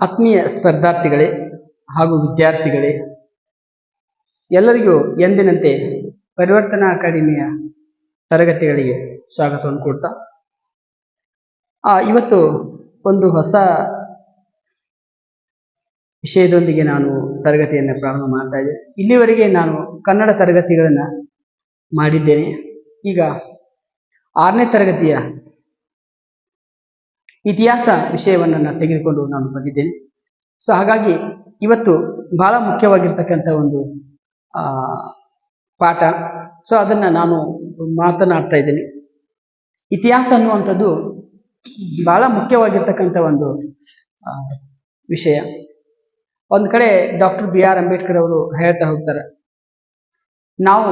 ಆತ್ಮೀಯ ಸ್ಪರ್ಧಾರ್ಥಿಗಳೇ ಹಾಗೂ ವಿದ್ಯಾರ್ಥಿಗಳೇ, ಎಲ್ಲರಿಗೂ ಎಂದಿನಂತೆ ಪರಿವರ್ತನಾ ಅಕಾಡೆಮಿಯ ತರಗತಿಗಳಿಗೆ ಸ್ವಾಗತವನ್ನು ಕೊಡ್ತಾ ಇವತ್ತು ಒಂದು ಹೊಸ ವಿಷಯದೊಂದಿಗೆ ನಾನು ತರಗತಿಯನ್ನು ಪ್ರಾರಂಭ ಮಾಡ್ತಾ ಇದ್ದೇನೆ. ಇಲ್ಲಿವರೆಗೆ ನಾನು ಕನ್ನಡ ತರಗತಿಗಳನ್ನು ಮಾಡಿದ್ದೇನೆ. ಈಗ 6ನೇ ತರಗತಿಯ ಇತಿಹಾಸ ವಿಷಯವನ್ನು ನಾನು ತೆಗೆದುಕೊಂಡು ನಾನು ಬಂದಿದ್ದೇನೆ. ಸೊ ಹಾಗಾಗಿ ಇವತ್ತು ಬಹಳ ಮುಖ್ಯವಾಗಿರ್ತಕ್ಕಂಥ ಒಂದು ಪಾಠ. ಸೊ ಅದನ್ನು ನಾನು ಮಾತನಾಡ್ತಾ ಇದ್ದೇನೆ. ಇತಿಹಾಸ ಅನ್ನುವಂಥದ್ದು ಬಹಳ ಮುಖ್ಯವಾಗಿರ್ತಕ್ಕಂಥ ಒಂದು ವಿಷಯ. ಒಂದು ಕಡೆ ಡಾಕ್ಟರ್ B.R. ಅಂಬೇಡ್ಕರ್ ಅವರು ಹೇಳ್ತಾ ಹೋಗ್ತಾರೆ, ನಾವು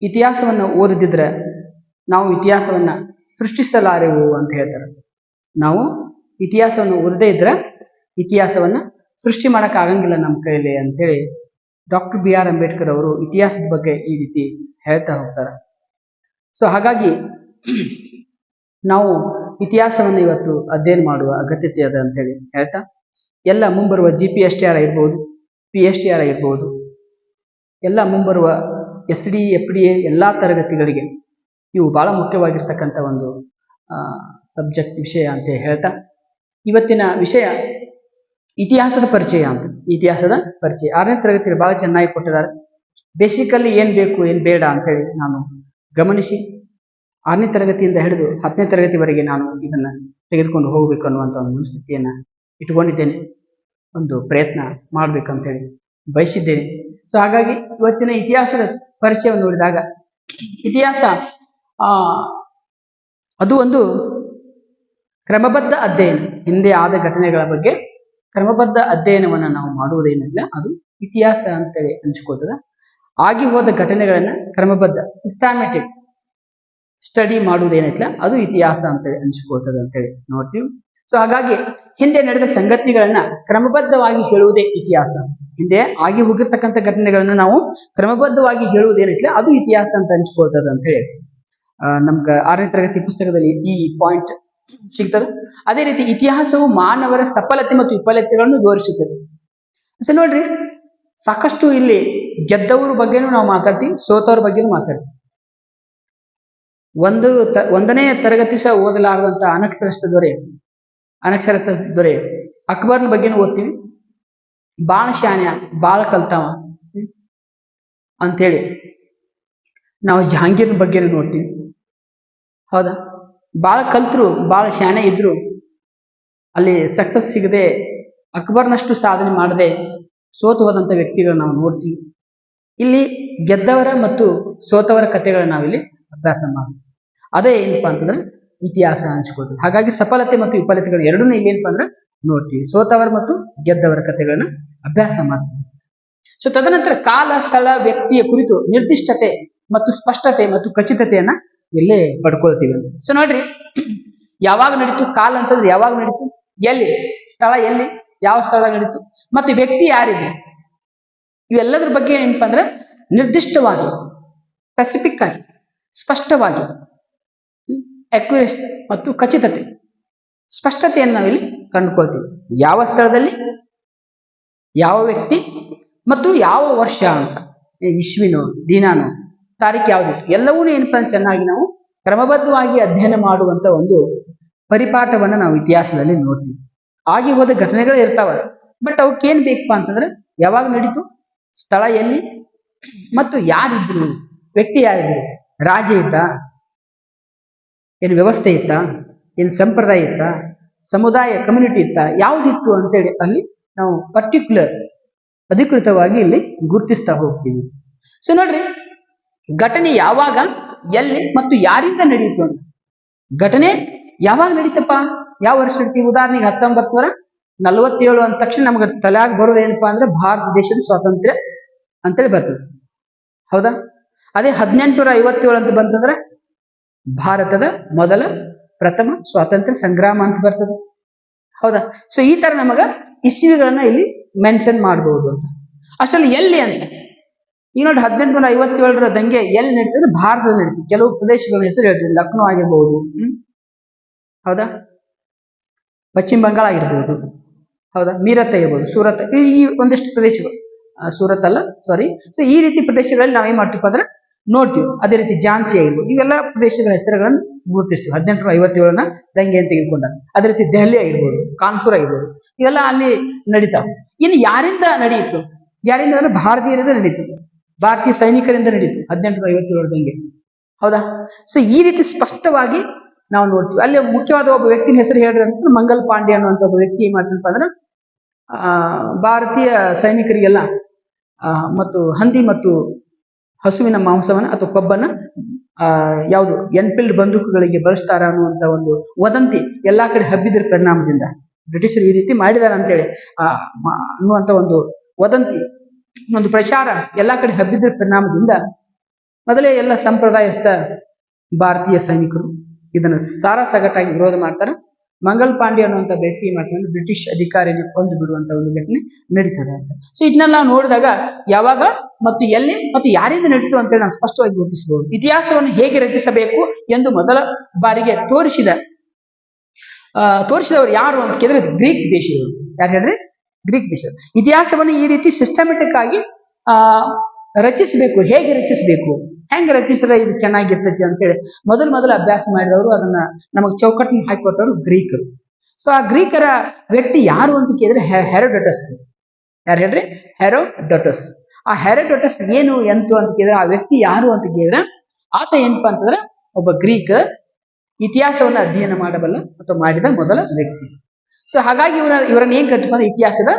ಇತಿಹಾಸವನ್ನು ಓದದಿದ್ರೆ ನಾವು ಇತಿಹಾಸವನ್ನು ಸೃಷ್ಟಿಸಲಾರೆವು ಅಂತ ಹೇಳ್ತಾರೆ. ನಾವು ಇತಿಹಾಸವನ್ನು ಓದದೇ ಇದ್ರೆ ಇತಿಹಾಸವನ್ನು ಸೃಷ್ಟಿ ಮಾಡೋಕ್ಕಾಗಂಗಿಲ್ಲ ನಮ್ಮ ಕೈಯಲ್ಲಿ ಅಂತೇಳಿ ಡಾಕ್ಟರ್ B.R. ಅಂಬೇಡ್ಕರ್ ಅವರು ಇತಿಹಾಸದ ಬಗ್ಗೆ ಈ ರೀತಿ ಹೇಳ್ತಾ ಹೋಗ್ತಾರೆ. ಸೊ ಹಾಗಾಗಿ ನಾವು ಇತಿಹಾಸವನ್ನು ಇವತ್ತು ಅಧ್ಯಯನ ಮಾಡುವ ಅಗತ್ಯತೆ ಅದ ಅಂತೇಳಿ ಹೇಳ್ತಾ, ಎಲ್ಲ ಮುಂಬರುವ GPSTR ಇರ್ಬೋದು, PSTR ಇರ್ಬೋದು, ಎಲ್ಲ ಮುಂಬರುವ SD, FDA ಎಲ್ಲ ತರಗತಿಗಳಿಗೆ ಇವು ಬಹಳ ಮುಖ್ಯವಾಗಿರ್ತಕ್ಕಂಥ ಒಂದು ಸಬ್ಜೆಕ್ಟ್ ವಿಷಯ ಅಂತ ಹೇಳ್ತಾ, ಇವತ್ತಿನ ವಿಷಯ ಇತಿಹಾಸದ ಪರಿಚಯ ಅಂತ. ಇತಿಹಾಸದ ಪರಿಚಯ 6ನೇ ತರಗತಿಯಲ್ಲಿ ಬಹಳ ಚೆನ್ನಾಗಿ ಕೊಟ್ಟಿದ್ದಾರೆ. ಬೇಸಿಕಲ್ಲಿ ಏನು ಬೇಕು ಏನು ಬೇಡ ಅಂತೇಳಿ ನಾನು ಗಮನಿಸಿ 6ನೇ ತರಗತಿಯಿಂದ ಹಿಡಿದು 10ನೇ ತರಗತಿವರೆಗೆ ನಾನು ಇದನ್ನು ತೆಗೆದುಕೊಂಡು ಹೋಗಬೇಕು ಅನ್ನುವಂಥ ಒಂದು ಮನಸ್ಥಿತಿಯನ್ನು ಇಟ್ಕೊಂಡಿದ್ದೇನೆ. ಒಂದು ಪ್ರಯತ್ನ ಮಾಡಬೇಕಂತೇಳಿ ಬಯಸಿದ್ದೇನೆ. ಸೊ ಹಾಗಾಗಿ ಇವತ್ತಿನ ಇತಿಹಾಸದ ಪರಿಚಯವನ್ನು ನೋಡಿದಾಗ, ಇತಿಹಾಸ ಅದು ಒಂದು ಕ್ರಮಬದ್ಧ ಅಧ್ಯಯನ. ಹಿಂದೆ ಆದ ಘಟನೆಗಳ ಬಗ್ಗೆ ಕ್ರಮಬದ್ಧ ಅಧ್ಯಯನವನ್ನು ನಾವು ಮಾಡುವುದೇನಿಲ್ಲ, ಅದು ಇತಿಹಾಸ ಅಂತೇಳಿ ಅನಿಸ್ಕೋತದೆ. ಆಗಿ ಹೋದ ಘಟನೆಗಳನ್ನ ಕ್ರಮಬದ್ಧ ಸಿಸ್ಟಮ್ಯಾಟಿಕ್ ಸ್ಟಡಿ ಮಾಡುವುದೇನಿಲ್ಲ, ಅದು ಇತಿಹಾಸ ಅಂತೇಳಿ ಅನಿಸ್ಕೋತದೆ ಅಂತೇಳಿ ನೋಡ್ತೀವಿ. ಸೊ ಹಾಗಾಗಿ ಹಿಂದೆ ನಡೆದ ಸಂಗತಿಗಳನ್ನ ಕ್ರಮಬದ್ಧವಾಗಿ ಹೇಳುವುದೇ ಇತಿಹಾಸ. ಹಿಂದೆ ಆಗಿ ಹೋಗಿರ್ತಕ್ಕಂಥ ಘಟನೆಗಳನ್ನ ನಾವು ಕ್ರಮಬದ್ಧವಾಗಿ ಹೇಳುವುದೇನಿಲ್ಲ, ಅದು ಇತಿಹಾಸ ಅಂತ ಅನಿಸ್ಕೊಳ್ತದೆ ಅಂತ ಹೇಳಿ ನಮ್ಗೆ 6ನೇ ತರಗತಿ ಪುಸ್ತಕದಲ್ಲಿ ಈ ಪಾಯಿಂಟ್ ಸಿಗ್ತದೆ. ಅದೇ ರೀತಿ ಇತಿಹಾಸವು ಮಾನವರ ಸಫಲತೆ ಮತ್ತು ವಿಫಲತೆಗಳನ್ನು ವಿವರಿಸುತ್ತದೆ. ಸೊ ನೋಡ್ರಿ, ಸಾಕಷ್ಟು ಇಲ್ಲಿ ಗೆದ್ದವರ ಬಗ್ಗೆನೂ ನಾವು ಮಾತಾಡ್ತೀವಿ, ಸೋತವ್ರ ಬಗ್ಗೆನೂ ಮಾತಾಡ್ತೀವಿ. ಒಂದನೇ ತರಗತಿ ಸಹ ಓದಲಾರದಂತ ಅನಕ್ಷರಸ್ಥ ದೊರೆ ಅಕ್ಬರ್ನ ಬಗ್ಗೆನೂ ಓದ್ತೀವಿ. ಬಾಳ ಶಾನ್ಯ, ಬಾಳ ಕಲ್ತಾವ ಅಂತೇಳಿ ನಾವು ಜಹಾಂಗೀರ್ನ ಬಗ್ಗೆನೂ ನೋಡ್ತೀವಿ. ಹೌದಾ, ಬಾಳ ಕಲ್ತರು, ಬಾಳ ಶಾನೆ ಇದ್ರು, ಅಲ್ಲಿ ಸಕ್ಸಸ್ ಸಿಗದೆ ಅಕ್ಬರ್ನಷ್ಟು ಸಾಧನೆ ಮಾಡದೆ ಸೋತು ಹೋದಂಥ ವ್ಯಕ್ತಿಗಳನ್ನ ನಾವು ನೋಡ್ತೀವಿ. ಇಲ್ಲಿ ಗೆದ್ದವರ ಮತ್ತು ಸೋತವರ ಕಥೆಗಳನ್ನ ನಾವಿಲ್ಲಿ ಅಭ್ಯಾಸ ಮಾಡ್ತೀವಿ. ಅದೇ ಏನಪ್ಪಾ ಅಂತಂದ್ರೆ ಇತಿಹಾಸ ಅನ್ಸ್ಕೊಳ್ತೀವಿ. ಹಾಗಾಗಿ ಸಫಲತೆ ಮತ್ತು ವಿಫಲತೆಗಳು ಎರಡನ್ನೂ ಇಲ್ಲಿ ಏನಪ್ಪಾ ಅಂದ್ರೆ ನೋಡ್ತೀವಿ. ಸೋತವರ ಮತ್ತು ಗೆದ್ದವರ ಕಥೆಗಳನ್ನ ಅಭ್ಯಾಸ ಮಾಡ್ತೀವಿ. ಸೊ ತದನಂತರ ಕಾಲ, ಸ್ಥಳ, ವ್ಯಕ್ತಿಯ ಕುರಿತು ನಿರ್ದಿಷ್ಟತೆ ಮತ್ತು ಸ್ಪಷ್ಟತೆ ಮತ್ತು ಖಚಿತತೆಯನ್ನ ಇಲ್ಲೇ ಪಡ್ಕೊಳ್ತೀವಿ ಅಂತ. ಸೊ ನೋಡ್ರಿ, ಯಾವಾಗ ನಡೀತು ಕಾಲ ಅಂತಂದ್ರೆ ಯಾವಾಗ ನಡೀತು, ಎಲ್ಲಿ ಸ್ಥಳ, ಎಲ್ಲಿ ಯಾವ ಸ್ಥಳ ನಡೀತು, ಮತ್ತು ವ್ಯಕ್ತಿ ಯಾರಿದೆ, ಇವೆಲ್ಲದ್ರ ಬಗ್ಗೆ ಏನಪ್ಪಾ ಅಂದ್ರೆ ನಿರ್ದಿಷ್ಟವಾಗಿ, ಸ್ಪೆಸಿಫಿಕ್ ಆಗಿ, ಸ್ಪಷ್ಟವಾಗಿ, ಅಕ್ಯುರೇಸಿ ಮತ್ತು ಖಚಿತತೆ, ಸ್ಪಷ್ಟತೆಯನ್ನು ನಾವಿಲ್ಲಿ ಕಂಡುಕೊಳ್ತೀವಿ. ಯಾವ ಸ್ಥಳದಲ್ಲಿ, ಯಾವ ವ್ಯಕ್ತಿ ಮತ್ತು ಯಾವ ವರ್ಷ ಅಂತ, ಇಸ್ವಿನೋ ದಿನಾನೋ ತಾರೀಕು ಯಾವ್ದು, ಎಲ್ಲವೂ ಏನಪ್ಪಾ ಚೆನ್ನಾಗಿ ನಾವು ಕ್ರಮಬದ್ಧವಾಗಿ ಅಧ್ಯಯನ ಮಾಡುವಂತ ಒಂದು ಪರಿಪಾಠವನ್ನ ನಾವು ಇತಿಹಾಸದಲ್ಲಿ ನೋಡ್ತೀವಿ. ಆಗಿ ಹೋದ ಘಟನೆಗಳು ಇರ್ತಾವ, ಬಟ್ ಅವಕ್ಕೆ ಏನ್ ಬೇಕಪ್ಪ ಅಂತಂದ್ರೆ ಯಾವಾಗ ನಡೀತು, ಸ್ಥಳ ಎಲ್ಲಿ, ಮತ್ತು ಯಾರಿದ್ರು, ವ್ಯಕ್ತಿ ಯಾರಿದ್ರು, ರಾಜ ಇದ್ದ, ಏನು ವ್ಯವಸ್ಥೆ ಇತ್ತ, ಏನು ಸಂಪ್ರದಾಯ ಇತ್ತ, ಸಮುದಾಯ ಕಮ್ಯುನಿಟಿ ಇತ್ತ, ಯಾವುದಿತ್ತು ಅಂತೇಳಿ ಅಲ್ಲಿ ನಾವು ಪರ್ಟಿಕ್ಯುಲರ್ ಅಧಿಕೃತವಾಗಿ ಇಲ್ಲಿ ಗುರುತಿಸ್ತಾ ಹೋಗ್ತೀವಿ. ಸೊ ನೋಡ್ರಿ, ಘಟನೆ ಯಾವಾಗ, ಎಲ್ಲಿ ಮತ್ತು ಯಾರಿಂದ ನಡೀತು ಅಂತ. ಘಟನೆ ಯಾವಾಗ ನಡೀತಪ್ಪ, ಯಾವ ವರ್ಷ ನಡೀತೀವಿ, ಉದಾಹರಣೆಗೆ 1947 ಅಂದ ತಕ್ಷಣ ನಮ್ಗೆ ತಲೆಯಾಗ ಬರೋದು ಏನಪ್ಪಾ ಅಂದ್ರೆ ಭಾರತ ದೇಶದ ಸ್ವಾತಂತ್ರ್ಯ ಅಂತೇಳಿ ಬರ್ತದೆ. ಹೌದಾ, ಅದೇ 1857 ಅಂತ ಬಂತಂದ್ರೆ ಭಾರತದ ಪ್ರಥಮ ಸ್ವಾತಂತ್ರ್ಯ ಸಂಗ್ರಾಮ ಅಂತ ಬರ್ತದೆ. ಹೌದಾ, ಸೊ ಈ ತರ ನಮಗ ಇಸ್ವಿಗಳನ್ನ ಇಲ್ಲಿ ಮೆನ್ಷನ್ ಮಾಡಬಹುದು ಅಂತ. ಅಷ್ಟರಲ್ಲಿ ಎಲ್ಲಿ ಅಂತ, ಈಗ ನೋಡಿ 1857 ದಂಗೆ ಎಲ್ಲಿ ನಡೀತದೆ, ಭಾರತದಲ್ಲಿ ನಡೀತದೆ. ಕೆಲವು ಪ್ರದೇಶಗಳ ಹೆಸರು ಹೇಳ್ತೀವಿ, ಲಕ್ನೋ ಆಗಿರ್ಬಹುದು, ಹೌದಾ, ಪಶ್ಚಿಮ ಬಂಗಾಳ ಆಗಿರ್ಬೋದು, ಹೌದಾ, ಮೀರತ್ ಇರ್ಬೋದು, ಸೂರತ್, ಈ ಒಂದಿಷ್ಟು ಪ್ರದೇಶಗಳು, ಸೂರತ್ ಅಲ್ಲ ಸಾರಿ. ಸೊ ಈ ರೀತಿ ಪ್ರದೇಶಗಳಲ್ಲಿ ನಾವೇನ್ ಮಾಡ್ತೀವಿ ಅಂದ್ರೆ ನೋಡ್ತೀವಿ. ಅದೇ ರೀತಿ ಝಾನ್ಸಿ ಆಗಿರ್ಬೋದು, ಇವೆಲ್ಲ ಪ್ರದೇಶಗಳ ಹೆಸರುಗಳನ್ನು ಗುರುತಿಸ್ತೀವಿ. 1857ನ ದಂಗೆಯನ್ನು ತೆಗೆದುಕೊಂಡಾಗ. ಅದೇ ರೀತಿ ದೆಹಲಿ ಆಗಿರ್ಬೋದು, ಕಾನ್ಪುರ್ ಆಗಿರ್ಬೋದು, ಇವೆಲ್ಲ ಅಲ್ಲಿ ನಡೀತಾವೆ. ಇನ್ನು ಯಾರಿಂದ ನಡೆಯಿತು? ಯಾರಿಂದ ಅಂದ್ರೆ ಭಾರತೀಯರಿಂದ ನಡೀತು, ಭಾರತೀಯ ಸೈನಿಕರಿಂದ ನಡೀತು 1857 ದಂಗೆ. ಹೌದಾ? ಸೊ ಈ ರೀತಿ ಸ್ಪಷ್ಟವಾಗಿ ನಾವು ನೋಡ್ತೀವಿ. ಅಲ್ಲಿ ಮುಖ್ಯವಾದ ಒಬ್ಬ ವ್ಯಕ್ತಿನ ಹೆಸರು ಹೇಳಿದ್ರೆ ಅಂತ ಮಂಗಲ್ ಪಾಂಡೆ ಅನ್ನುವಂಥ ಒಬ್ಬ ವ್ಯಕ್ತಿ ಏನ್ ಮಾಡ್ತಾನಪ್ಪ ಅಂದ್ರೆ ಭಾರತೀಯ ಸೈನಿಕರಿಗೆಲ್ಲ ಮತ್ತು ಹಂದಿ ಮತ್ತು ಹಸುವಿನ ಮಾಂಸವನ್ನ ಅಥವಾ ಕೊಬ್ಬನ್ನ ಯಾವುದು ಎನ್ಫೀಲ್ಡ್ ಬಂದೂಕುಗಳಿಗೆ ಬಳಸ್ತಾರ ಅನ್ನುವಂತ ಒಂದು ವದಂತಿ ಎಲ್ಲಾ ಕಡೆ ಹಬ್ಬಿದ್ರ ಪರಿಣಾಮದಿಂದ ಬ್ರಿಟಿಷರು ಈ ರೀತಿ ಮಾಡಿದಾರೆ ಅಂತೇಳಿ ಅನ್ನುವಂತ ಒಂದು ವದಂತಿ, ಒಂದು ಪ್ರಚಾರ ಎಲ್ಲಾ ಕಡೆ ಹಬ್ಬಿದ್ರ ಪರಿಣಾಮದಿಂದ ಮೊದಲೇ ಎಲ್ಲ ಸಂಪ್ರದಾಯಸ್ಥ ಭಾರತೀಯ ಸೈನಿಕರು ಇದನ್ನು ಸಾರಾಸಗಟಾಗಿ ವಿರೋಧ ಮಾಡ್ತಾರೆ. ಮಂಗಲ್ ಪಾಂಡೆ ಅನ್ನುವಂಥ ವ್ಯಕ್ತಿ ಮಾಡ್ತಾರೆ ಬ್ರಿಟಿಷ್ ಅಧಿಕಾರಿನ ಕೊಂದು ಬಿಡುವಂತ ಒಂದು ಘಟನೆ ನಡೀತದೆ ಅಂತ. ಸೊ ಇದನ್ನೆಲ್ಲ ನೋಡಿದಾಗ ಯಾವಾಗ ಮತ್ತು ಎಲ್ಲಿ ಮತ್ತು ಯಾರಿಂದ ನಡೀತು ಅಂತೇಳಿ ನಾವು ಸ್ಪಷ್ಟವಾಗಿ ಗುರುತಿಸಬಹುದು. ಇತಿಹಾಸವನ್ನು ಹೇಗೆ ರಚಿಸಬೇಕು ಎಂದು ಮೊದಲ ಬಾರಿಗೆ ತೋರಿಸಿದವರು ಯಾರು ಅಂತ ಕೇಳಿದ್ರೆ ಗ್ರೀಕ್ ದೇಶದವರು. ಯಾರು ಹೇಳಿದ್ರೆ? ಗ್ರೀಕ್ ದೇಶದವರು. ಇತಿಹಾಸವನ್ನು ಈ ರೀತಿ ಸಿಸ್ಟಮೆಟಿಕ್ ಆಗಿ ರಚಿಸಬೇಕು. ಹೇಗೆ ರಚಿಸಬೇಕು, ಹೆಂಗೆ ರಚಿಸಿದ್ರೆ ಇದು ಚೆನ್ನಾಗಿರ್ತೈತಿ ಅಂತೇಳಿ ಮೊದಲು ಅಭ್ಯಾಸ ಮಾಡಿದವರು, ಅದನ್ನ ನಮಗೆ ಚೌಕಟ್ಟಿನ ಹಾಕಿಕೊಟ್ಟವರು ಗ್ರೀಕರು. ಸೊ ಆ ಗ್ರೀಕರ ವ್ಯಕ್ತಿ ಯಾರು ಅಂತ ಕೇಳಿದ್ರೆ ಹೆರೋಡೋಟಸ್. ಯಾರು ಹೇಳ್ರಿ? ಹೆರೋಡೋಟಸ್. ಆ ಹೆರೋಡೋಟಸ್ ಏನು ಎಂತು ಅಂತ ಕೇಳಿದ್ರೆ, ಆ ವ್ಯಕ್ತಿ ಯಾರು ಅಂತ ಕೇಳಿದ್ರೆ ಆತ ಏನಪ್ಪಾ ಅಂತಂದ್ರೆ ಒಬ್ಬ ಗ್ರೀಕ್, ಇತಿಹಾಸವನ್ನು ಅಧ್ಯಯನ ಮಾಡಬಲ್ಲ ಅಥವಾ ಮಾಡಿದ ಮೊದಲ ವ್ಯಕ್ತಿ. ಸೊ ಹಾಗಾಗಿ ಇವರನ್ನ ಏನ್ ಕರಿತೀವಿ ಅಂದ್ರೆ ಇತಿಹಾಸದ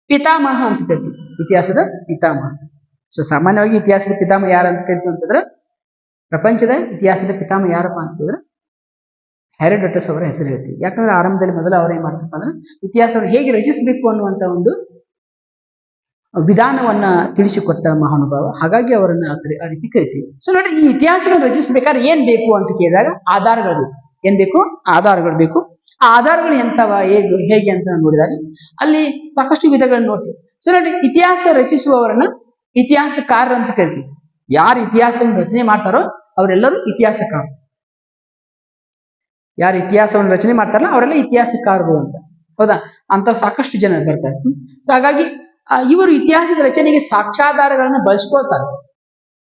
ಪಿತಾಮಹ ಅಂತ ಕರಿತೀವಿ. ಇತಿಹಾಸದ ಪಿತಾಮಹ. ಸೊ ಸಾಮಾನ್ಯವಾಗಿ ಇತಿಹಾಸದ ಪಿತಾಮಹ ಯಾರು ಅಂತ ಕರಿತೀವಿ ಅಂತಂದ್ರೆ, ಪ್ರಪಂಚದ ಇತಿಹಾಸದ ಪಿತಾಮಹ ಯಾರಪ್ಪ ಅಂತಂದ್ರೆ ಹೆರೋಡೋಟಸ್ ಅವರ ಹೆಸರು ಹೇಳ್ತೀವಿ. ಯಾಕಂದ್ರೆ ಆರಂಭದಲ್ಲಿ ಮೊದಲು ಅವ್ರು ಏನ್ ಮಾಡ್ತಪ್ಪ ಅಂದ್ರೆ ಇತಿಹಾಸವನ್ನು ಹೇಗೆ ರಚಿಸಬೇಕು ಅನ್ನುವಂತ ಒಂದು ವಿಧಾನವನ್ನ ತಿಳಿಸಿಕೊಟ್ಟ ಮಹಾನುಭಾವ. ಹಾಗಾಗಿ ಅವರನ್ನ ಆ ರೀತಿ ಕರಿತೀವಿ. ಸೊ ನೋಡಿ, ಈ ಇತಿಹಾಸವನ್ನು ರಚಿಸಬೇಕಾದ್ರೆ ಏನ್ ಬೇಕು ಅಂತ ಕೇಳಿದಾಗ ಆಧಾರಗಳು ಬೇಕು. ಏನ್ ಬೇಕು? ಆಧಾರಗಳು ಬೇಕು. ಆ ಆಧಾರಗಳು ಎಂತವ, ಹೇಗೆ ಅಂತ ನೋಡಿದಾಗ ಅಲ್ಲಿ ಸಾಕಷ್ಟು ವಿಧಗಳನ್ನು ನೋಡ್ತೀವಿ. ಸೊ ನೋಡಿ, ಇತಿಹಾಸ ರಚಿಸುವವರನ್ನ ಇತಿಹಾಸಕಾರರು ಅಂತ ಕರಿತೀವಿ. ಯಾರು ಇತಿಹಾಸವನ್ನು ರಚನೆ ಮಾಡ್ತಾರೋ ಅವರೆಲ್ಲರೂ ಇತಿಹಾಸಕಾರರು. ಯಾರು ಇತಿಹಾಸವನ್ನು ರಚನೆ ಮಾಡ್ತಾರಲ್ಲ ಅವರೆಲ್ಲ ಇತಿಹಾಸಕಾರರು ಅಂತ. ಹೌದಾ? ಅಂತ ಸಾಕಷ್ಟು ಜನ ಬರ್ತಾರೆ. ಸೊ ಹಾಗಾಗಿ ಇವರು ಇತಿಹಾಸದ ರಚನೆಗೆ ಸಾಕ್ಷ್ಯಾಧಾರಗಳನ್ನ ಬಳಸ್ಕೊಳ್ತಾರೆ,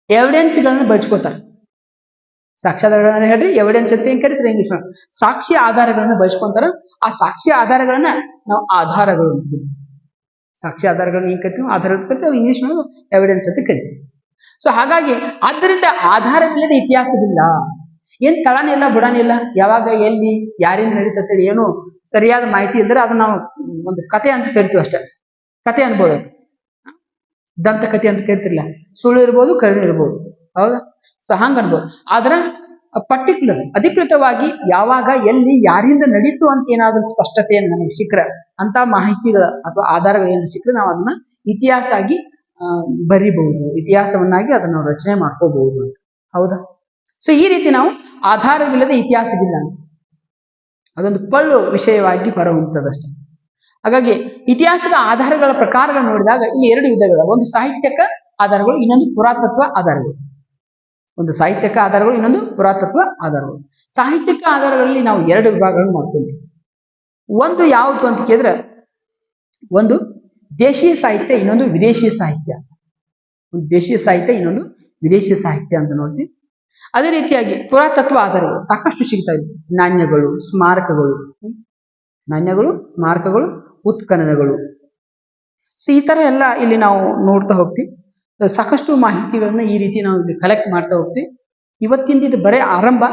ಎವಿಡೆನ್ಸ್ಗಳನ್ನ ಬಳಸ್ಕೊಳ್ತಾರೆ. ಸಾಕ್ಷ್ಯಾಧಾರಗಳನ್ನ ಹೇಳ್ರಿ, ಎವಿಡೆನ್ಸ್ ಅಂತ ಏನ್ ಕರಿತಾರೆ ಇಂಗ್ಲಿಷ್. ಸಾಕ್ಷಿ ಆಧಾರಗಳನ್ನ ಬಳಸ್ಕೊಂತಾರ. ಆ ಸಾಕ್ಷಿ ಆಧಾರಗಳನ್ನ ನಾವು ಆಧಾರಗಳು ಅಂತೀವಿ. ಸಾಕ್ಷಿ ಆಧಾರಗಳನ್ನ ಏನ್ ಕರಿತೀವಿ? ಆಧಾರ ಕರಿತೀವಿ. ಇಂಗ್ಲಿಷ್ ಎವಿಡೆನ್ಸ್ ಅಂತ ಕರಿತೀವಿ. ಸೊ ಹಾಗಾಗಿ ಆದ್ದರಿಂದ ಆಧಾರವಿಲ್ಲದೆ ಇತಿಹಾಸವಿಲ್ಲ. ಏನ್ ತಳನಿಲ್ಲ ಬುಡನಿಲ್ಲ, ಯಾವಾಗ ಎಲ್ಲಿ ಯಾರಿಂದ ನಡೀತಂತ ಏನು ಸರಿಯಾದ ಮಾಹಿತಿ ಇಲ್ದ್ರೆ ಅದನ್ನ ನಾವು ಒಂದು ಕತೆ ಅಂತ ಕರಿತೀವಿ ಅಷ್ಟೇ. ಕತೆ ಅನ್ಬೋದು, ದಂತ ಕತೆ ಅಂತ ಕರಿತಿರ್ಲಿಲ್ಲ. ಸುಳ್ಳು ಇರ್ಬೋದು, ಕರುಣೆ ಇರ್ಬೋದು. ಹೌದಾ? ಸೊ ಹಂಗ ಅನ್ಬೋದು. ಆದ್ರ ಪರ್ಟಿಕ್ಯುಲರ್ ಅಧಿಕೃತವಾಗಿ ಯಾವಾಗ ಎಲ್ಲಿ ಯಾರಿಂದ ನಡೀತು ಅಂತ ಏನಾದ್ರೂ ಸ್ಪಷ್ಟತೆಯನ್ನು ನಮಗೆ ಸಿಕ್ಕ್ರೆ, ಅಂತ ಮಾಹಿತಿಗಳ ಅಥವಾ ಆಧಾರಗಳು ಏನು ಸಿಕ್ಕರೆ ನಾವು ಅದನ್ನ ಇತಿಹಾಸ ಆಗಿ ಬರಿಬಹುದು, ಇತಿಹಾಸವನ್ನಾಗಿ ಅದನ್ನ ನಾವು ರಚನೆ ಮಾಡ್ಕೋಬಹುದು ಅಂತ. ಹೌದಾ? ಸೊ ಈ ರೀತಿ ನಾವು ಆಧಾರವಿಲ್ಲದೆ ಇತಿಹಾಸವಿಲ್ಲ ಅಂತ ಅದೊಂದು ಪಳ್ಳು ವಿಷಯವಾಗಿ ಹೊರಹೊಮ್ಮುತ್ತದಷ್ಟೇ. ಹಾಗಾಗಿ ಇತಿಹಾಸದ ಆಧಾರಗಳ ಪ್ರಕಾರಗಳು ನೋಡಿದಾಗ ಇಲ್ಲಿ ಎರಡು ವಿಧಗಳು. ಒಂದು ಸಾಹಿತ್ಯಕ ಆಧಾರಗಳು, ಇನ್ನೊಂದು ಪುರಾತತ್ವ ಆಧಾರಗಳು. ಒಂದು ಸಾಹಿತ್ಯಕ ಆಧಾರಗಳು, ಇನ್ನೊಂದು ಪುರಾತತ್ವ ಆಧಾರಗಳು. ಸಾಹಿತ್ಯಕ ಆಧಾರಗಳಲ್ಲಿ ನಾವು ಎರಡು ವಿಭಾಗಗಳನ್ನು ಮಾಡ್ತೀವಿ. ಒಂದು ಯಾವುದು ಅಂತ ಕೇಳಿದ್ರೆ, ಒಂದು ದೇಶೀಯ ಸಾಹಿತ್ಯ, ಇನ್ನೊಂದು ವಿದೇಶೀಯ ಸಾಹಿತ್ಯ. ಒಂದು ದೇಶೀಯ ಸಾಹಿತ್ಯ, ಇನ್ನೊಂದು ವಿದೇಶೀಯ ಸಾಹಿತ್ಯ ಅಂತ ನೋಡ್ತೀವಿ. ಅದೇ ರೀತಿಯಾಗಿ ಪುರಾತತ್ವ ಆಧಾರಗಳು ಸಾಕಷ್ಟು ಸಿಗ್ತಾ ಇವೆ. ನಾಣ್ಯಗಳು, ಸ್ಮಾರಕಗಳು, ಉತ್ಖನನಗಳು. ಸೊ ಈ ತರ ಎಲ್ಲ ಇಲ್ಲಿ ನಾವು ನೋಡ್ತಾ ಹೋಗ್ತೀವಿ. ಸಾಕಷ್ಟು ಮಾಹಿತಿಗಳನ್ನ ಈ ರೀತಿ ನಾವು ಇಲ್ಲಿ ಕಲೆಕ್ಟ್ ಮಾಡ್ತಾ ಹೋಗ್ತೀವಿ. ಇವತ್ತಿಂದ ಇದು ಬರೇ ಆರಂಭ.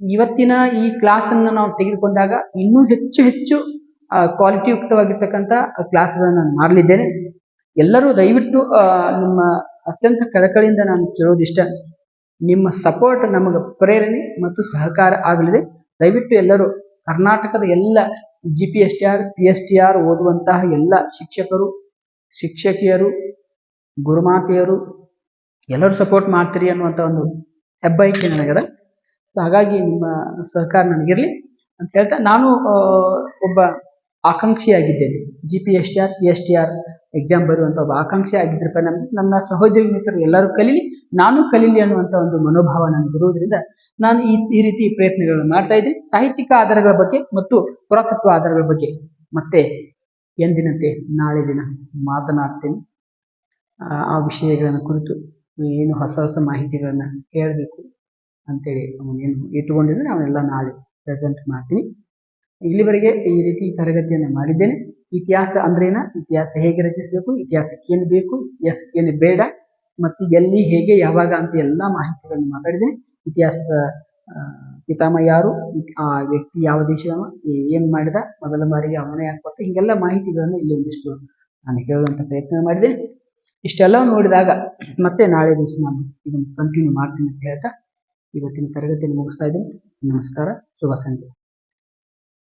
ಇವತ್ತಿನ ಈ ಕ್ಲಾಸ್ ಅನ್ನ ನಾವು ತೆಗೆದುಕೊಂಡಾಗ ಇನ್ನೂ ಹೆಚ್ಚು ಕ್ವಾಲಿಟಿಯುಕ್ತವಾಗಿರ್ತಕ್ಕಂಥ ಕ್ಲಾಸ್ಗಳನ್ನ ನಾನು ಮಾಡಲಿದ್ದೇನೆ. ಎಲ್ಲರೂ ದಯವಿಟ್ಟು ನಿಮ್ಮ ಅತ್ಯಂತ ಕಳಕಳಿಯಿಂದ ನಾನು ಕೇಳೋದಿಷ್ಟ, ನಿಮ್ಮ ಸಪೋರ್ಟ್ ನಮಗೆ ಪ್ರೇರಣೆ ಮತ್ತು ಸಹಕಾರ ಆಗಲಿದೆ. ದಯವಿಟ್ಟು ಎಲ್ಲರೂ ಕರ್ನಾಟಕದ ಎಲ್ಲ GPSTR PSTR ಓದುವಂತಹ ಎಲ್ಲ ಶಿಕ್ಷಕರು, ಶಿಕ್ಷಕಿಯರು, ಗುರುಮಾತೆಯರು ಎಲ್ಲರೂ ಸಪೋರ್ಟ್ ಮಾಡ್ತೀರಿ ಅನ್ನುವಂಥ ಒಂದು ಹೆಬ್ಬಯಕೆ ನನಗದ. ಹಾಗಾಗಿ ನಿಮ್ಮ ಸಹಕಾರ ನನಗಿರಲಿ ಅಂತ ಹೇಳ್ತಾ, ನಾನು ಒಬ್ಬ ಆಕಾಂಕ್ಷಿಯಾಗಿದ್ದೇನೆ. GPSTR PSTR ಎಕ್ಸಾಮ್ ಬರುವಂಥ ಒಬ್ಬ ಆಕಾಂಕ್ಷಿ ಆಗಿದ್ರಪ್ಪ. ನನ್ನ ಸಹೋದ್ಯೋಗಿ ಮಿತ್ರರು ಎಲ್ಲರೂ ಕಲೀಲಿ, ನಾನು ಕಲೀಲಿ ಅನ್ನುವಂಥ ಒಂದು ಮನೋಭಾವ ನನಗಿರುವುದರಿಂದ ನಾನು ಈ ರೀತಿ ಪ್ರಯತ್ನಗಳನ್ನು ಮಾಡ್ತಾ ಇದ್ದೆ. ಸಾಹಿತ್ಯಿಕ ಆಧಾರಗಳ ಬಗ್ಗೆ ಮತ್ತು ಪುರಾತತ್ವ ಆಧಾರಗಳ ಬಗ್ಗೆ ಮತ್ತೆ ಎಂದಿನಂತೆ ನಾಳೆ ದಿನ ಮಾತನಾಡ್ತೇನೆ. ಆ ವಿಷಯಗಳನ್ನು ಕುರಿತು ಏನು ಹೊಸ ಹೊಸ ಮಾಹಿತಿಗಳನ್ನು ಹೇಳಬೇಕು ಅಂತೇಳಿ ಅವನೇನು ಇಟ್ಟುಕೊಂಡಿದ್ರೆ ನಾವೆಲ್ಲ ನಾಳೆ ಪ್ರೆಸೆಂಟ್ ಮಾಡ್ತೀನಿ. ಇಲ್ಲಿವರೆಗೆ ಈ ರೀತಿ ತರಗತಿಯನ್ನು ಮಾಡಿದ್ದೇನೆ. ಇತಿಹಾಸ ಅಂದ್ರೇನ, ಇತಿಹಾಸ ಹೇಗೆ ರಚಿಸಬೇಕು, ಇತಿಹಾಸಕ್ಕೆ ಏನು ಬೇಕು, ಇತಿಹಾಸಕ್ಕೆ ಏನು ಬೇಡ, ಮತ್ತು ಎಲ್ಲಿ ಹೇಗೆ ಯಾವಾಗ ಅಂತ ಎಲ್ಲ ಮಾಹಿತಿಗಳನ್ನು ಮಾತಾಡಿದ್ದೇನೆ. ಇತಿಹಾಸದ ಪಿತಾಮಹ ಯಾರು, ಆ ವ್ಯಕ್ತಿ ಯಾವ ದೇಶದವ, ಏನು ಮಾಡಿದ, ಮೊದಲ ಬಾರಿಗೆ ಅವನೇ ಹಾಕ್ಕೊಟ್ಟ, ಹೀಗೆಲ್ಲ ಮಾಹಿತಿಗಳನ್ನು ಇಲ್ಲಿ ಒಂದಿಷ್ಟು ನಾನು ಹೇಳುವಂಥ ಪ್ರಯತ್ನ ಮಾಡಿದೆ. ಇಷ್ಟೆಲ್ಲ ನೋಡಿದಾಗ ಮತ್ತೆ ನಾಳೆ ದಿವಸ ನಾನು ಇದನ್ನು ಕಂಟಿನ್ಯೂ ಮಾಡ್ತೀನಿ ಅಂತ ಹೇಳ್ತಾ ಇವತ್ತಿನ ತರಗತಿಯನ್ನು ಮುಗಿಸ್ತಾ ಇದ್ದೀನಿ. ನಮಸ್ಕಾರ, ಶುಭ ಸಂಜೆ.